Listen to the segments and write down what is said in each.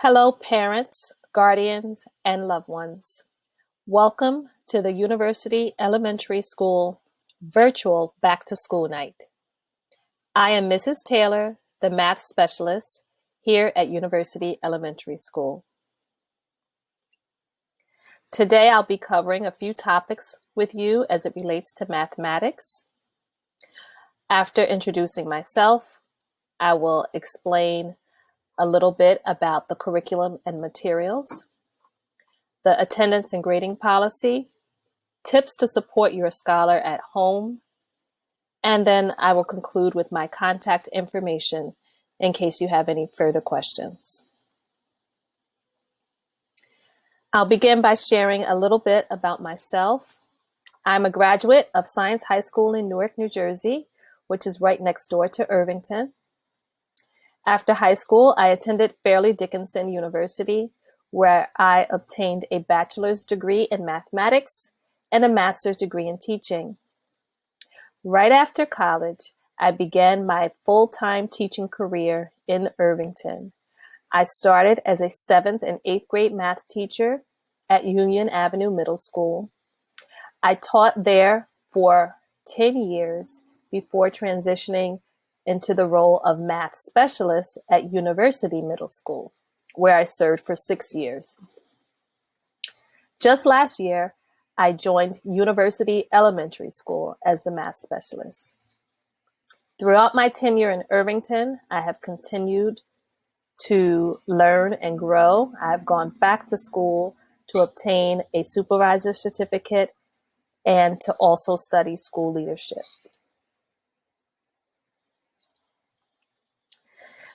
Hello, parents, guardians, and loved ones. Welcome to the University Elementary School virtual back to school night. I am Mrs. Taylor, the math specialist here at University Elementary School. Today I'll be covering a few topics with you as it relates to mathematics. After introducing myself, I will explain a little bit about the curriculum and materials, the attendance and grading policy, tips to support your scholar at home, and then I will conclude with my contact information in case you have any further questions. I'll begin by sharing a little bit about myself. I'm a graduate of Science High School in Newark, New Jersey, which is right next door to Irvington. After high school, I attended Fairleigh Dickinson University, where I obtained a bachelor's degree in mathematics and a master's degree in teaching. Right after college, I began my full-time teaching career in Irvington. I started as a 7th and 8th grade math teacher at Union Avenue Middle School. I taught there for 10 years before transitioning into the role of math specialist at University Middle School, where I served for 6 years. Just last year, I joined University Elementary School as the math specialist. Throughout my tenure in Irvington, I have continued to learn and grow. I've gone back to school to obtain a supervisor certificate and to also study school leadership.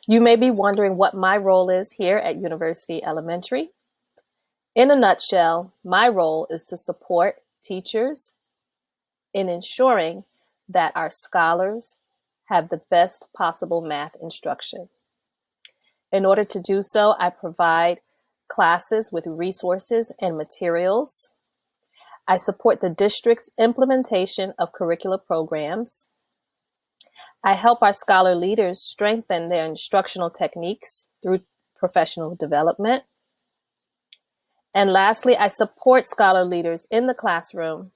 You may be wondering what my role is here at University Elementary. In a nutshell, my role is to support teachers in ensuring that our scholars have the best possible math instruction. In order to do so, I provide classes with resources and materials. I support the district's implementation of curricular programs. I help our scholar leaders strengthen their instructional techniques through professional development. And lastly, I support scholar leaders in the classroom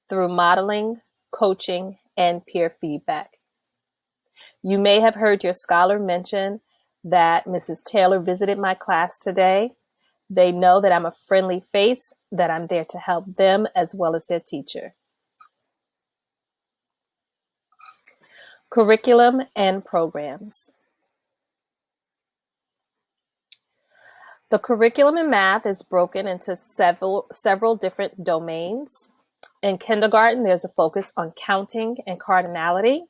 through modeling, coaching, and peer feedback. You may have heard your scholar mention that Mrs. Taylor visited my class today. They know that I'm a friendly face, that I'm there to help them as well as their teacher. Curriculum and programs. The curriculum in math is broken into several different domains. In kindergarten, there's a focus on counting and cardinality.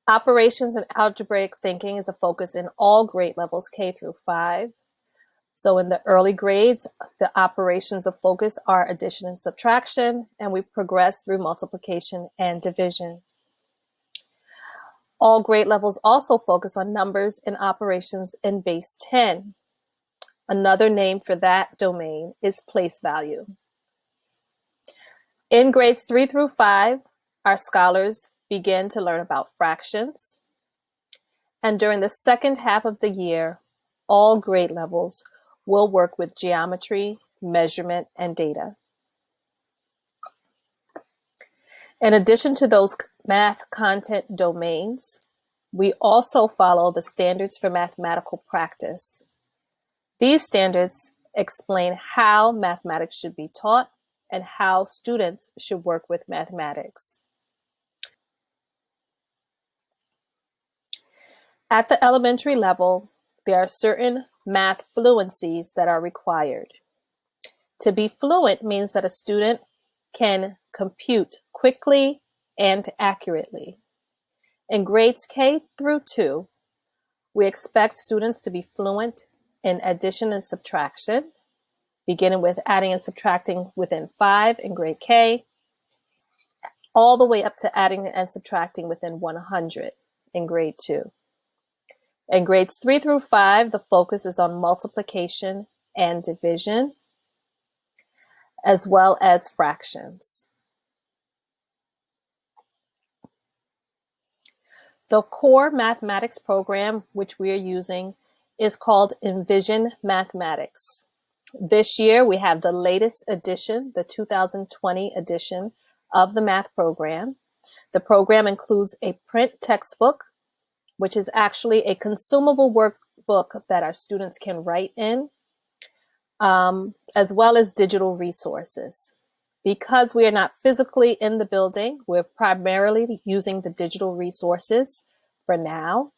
Operations and algebraic thinking is a focus in all grade levels K through 5. So in the early grades, the operations of focus are addition and subtraction, and we progress through multiplication and division. All grade levels also focus on numbers and operations in base 10. Another name for that domain is place value. In grades 3 through 5, our scholars begin to learn about fractions. And during the second half of the year, all grade levels will work with geometry, measurement, and data. In addition to those math content domains, we also follow the standards for mathematical practice. These standards explain how mathematics should be taught and how students should work with mathematics. At the elementary level, there are certain math fluencies that are required. To be fluent means that a student can compute quickly and accurately. In grades K through 2, we expect students to be fluent in addition and subtraction, beginning with adding and subtracting within 5 in grade K, all the way up to adding and subtracting within 100 in grade 2. In grades 3 through 5, the focus is on multiplication and division, as well as fractions. The core mathematics program, which we are using is called Envision Mathematics. This year, we have the latest edition, the 2020 edition of the math program. The program includes a print textbook, which is actually a consumable workbook that our students can write in, as well as digital resources. Because we are not physically in the building, we're primarily using the digital resources for now,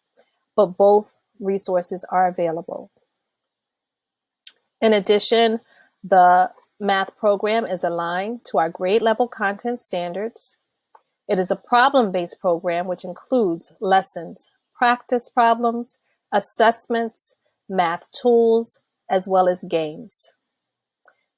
but both resources are available. In addition, the math program is aligned to our grade level content standards. It is a problem-based program which includes lessons, practice problems, assessments, math tools, as well as games.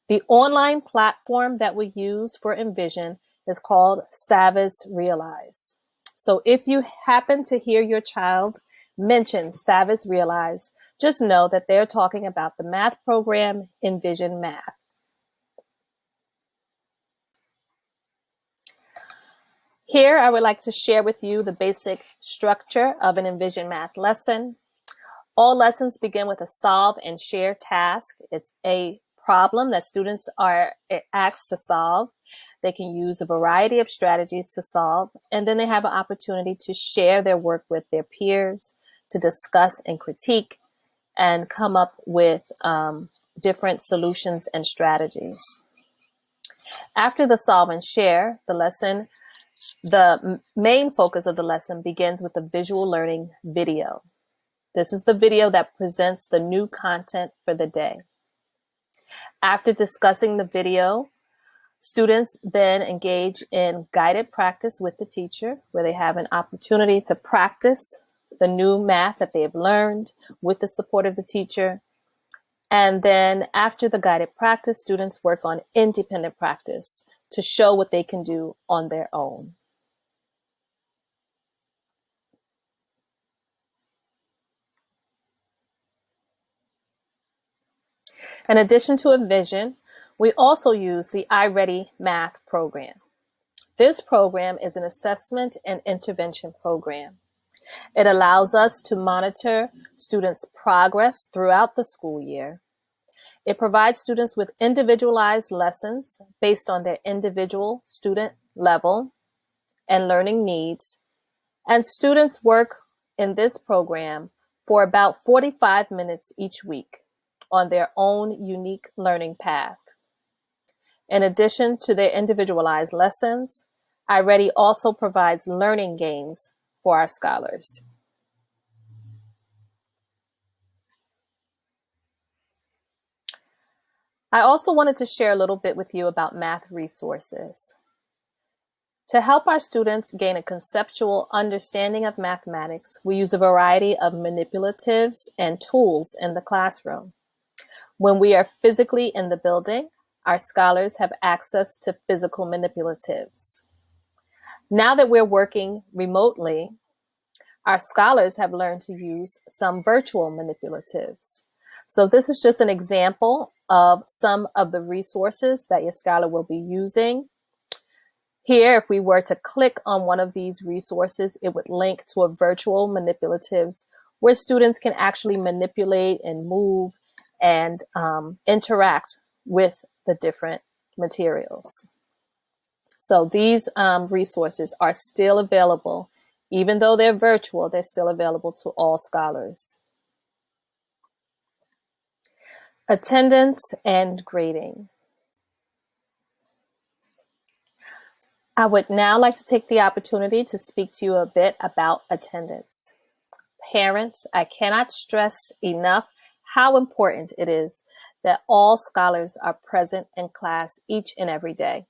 The online platform that we use for Envision is called Savvis Realize. So if you happen to hear your child mention Savvis Realize, just know that they're talking about the math program, Envision Math. Here, I would like to share with you the basic structure of an Envision Math lesson. All lessons begin with a solve and share task. It's a problem that students are asked to solve. They can use a variety of strategies to solve, and then they have an opportunity to share their work with their peers, to discuss and critique, and come up with different solutions and strategies. After the solve and share, the main focus of the lesson begins with the visual learning video. This is the video that presents the new content for the day. After discussing the video, students then engage in guided practice with the teacher, where they have an opportunity to practice the new math that they have learned with the support of the teacher. And then after the guided practice, students work on independent practice to show what they can do on their own. In addition to Envision, we also use the iReady Math program. This program is an assessment and intervention program. It allows us to monitor students' progress throughout the school year. It provides students with individualized lessons based on their individual student level and learning needs. And students work in this program for about 45 minutes each week on their own unique learning path. In addition to their individualized lessons, iReady also provides learning games for our scholars. I also wanted to share a little bit with you about math resources. To help our students gain a conceptual understanding of mathematics, we use a variety of manipulatives and tools in the classroom. When we are physically in the building, our scholars have access to physical manipulatives. Now that we're working remotely, our scholars have learned to use some virtual manipulatives. So this is just an example of some of the resources that your scholar will be using. Here, if we were to click on one of these resources, it would link to a virtual manipulatives where students can actually manipulate and move and interact with the different materials. So these resources are still available. Even though they're virtual, they're still available to all scholars. Attendance and grading. I would now like to take the opportunity to speak to you a bit about attendance. Parents, I cannot stress enough how important it is that all scholars are present in class each and every day.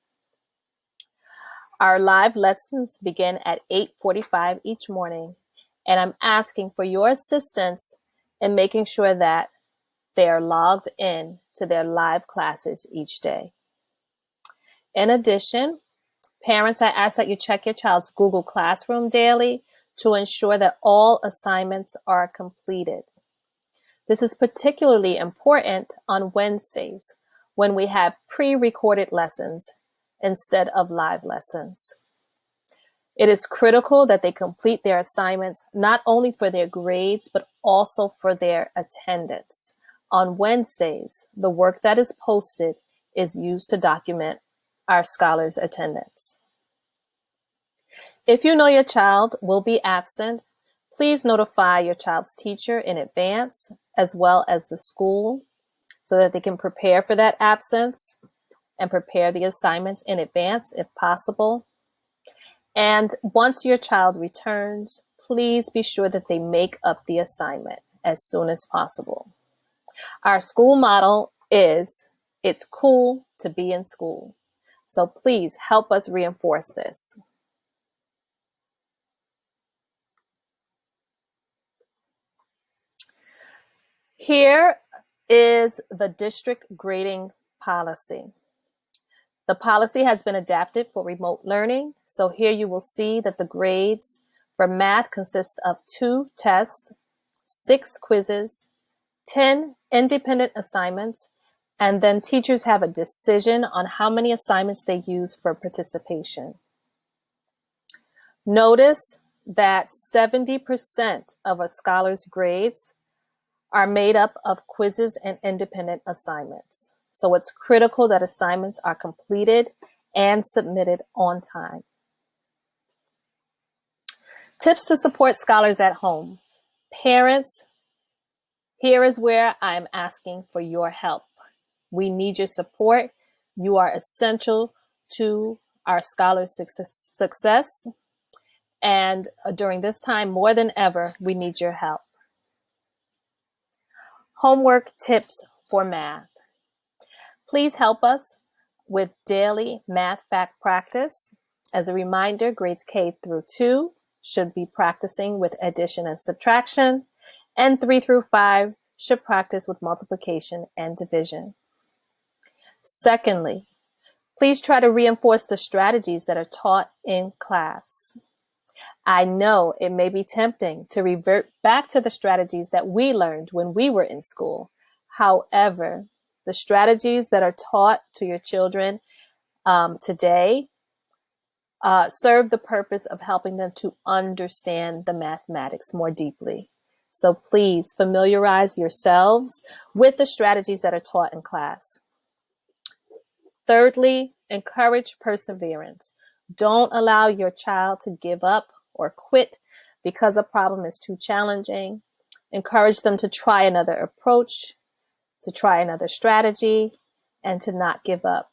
Our live lessons begin at 8:45 each morning, and I'm asking for your assistance in making sure that they are logged in to their live classes each day. In addition, parents, I ask that you check your child's Google Classroom daily to ensure that all assignments are completed. This is particularly important on Wednesdays when we have pre-recorded lessons instead of live lessons. It is critical that they complete their assignments not only for their grades, but also for their attendance. On Wednesdays, the work that is posted is used to document our scholars' attendance. If you know your child will be absent, please notify your child's teacher in advance, as well as the school, so that they can prepare for that absence and prepare the assignments in advance if possible. And once your child returns, please be sure that they make up the assignment as soon as possible. Our school motto is, "It's cool to be in school." So please help us reinforce this. Here is the district grading policy. The policy has been adapted for remote learning. So here you will see that the grades for math consist of 2 tests, 6 quizzes, 10 independent assignments, and then teachers have a decision on how many assignments they use for participation. Notice that 70% of a scholar's grades are made up of quizzes and independent assignments. So it's critical that assignments are completed and submitted on time. Tips to support scholars at home. Parents, here is where I'm asking for your help. We need your support. You are essential to our scholars' success. And during this time, more than ever, we need your help. Homework tips for math. Please help us with daily math fact practice. As a reminder, grades K through 2 should be practicing with addition and subtraction, and 3 through 5 should practice with multiplication and division. Secondly, please try to reinforce the strategies that are taught in class. I know it may be tempting to revert back to the strategies that we learned when we were in school. However, the strategies that are taught to your children today serve the purpose of helping them to understand the mathematics more deeply. So please familiarize yourselves with the strategies that are taught in class. Thirdly, encourage perseverance. Don't allow your child to give up or quit because a problem is too challenging. Encourage them to try another approach, to try another strategy, and to not give up.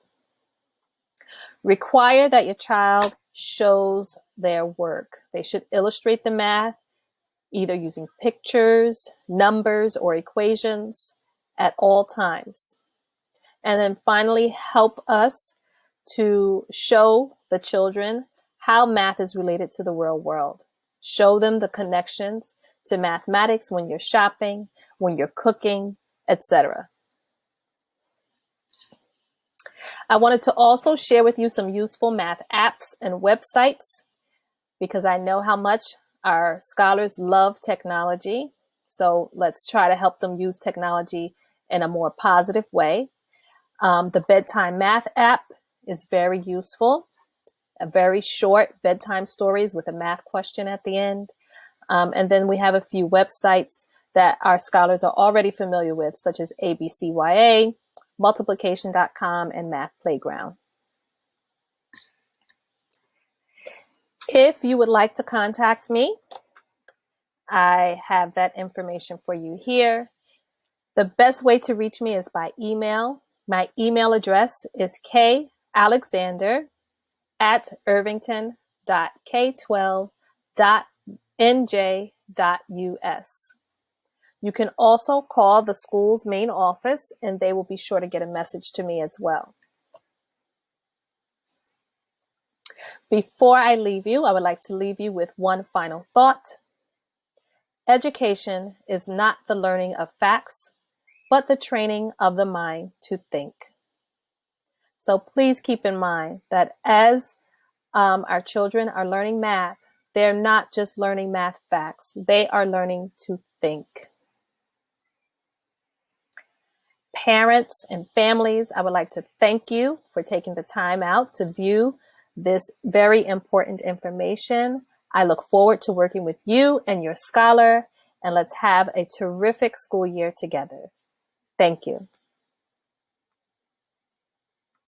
Require that your child shows their work. They should illustrate the math, either using pictures, numbers, or equations at all times. And then finally, help us to show the children how math is related to the real world. Show them the connections to mathematics when you're shopping, when you're cooking, etc. I wanted to also share with you some useful math apps and websites because I know how much our scholars love technology. So let's try to help them use technology in a more positive way. The Bedtime Math app is very useful. A very short bedtime stories with a math question at the end. And then we have a few websites that our scholars are already familiar with, such as ABCYA, multiplication.com, and Math Playground. If you would like to contact me, I have that information for you here. The best way to reach me is by email. My email address is kalexander@irvington.k12.nj.us. You can also call the school's main office and they will be sure to get a message to me as well. Before I leave you, I would like to leave you with one final thought. Education is not the learning of facts, but the training of the mind to think. So please keep in mind that as our children are learning math, they're not just learning math facts, they are learning to think. Parents and families, I would like to thank you for taking the time out to view this very important information. I look forward to working with you and your scholar, and let's have a terrific school year together. Thank you.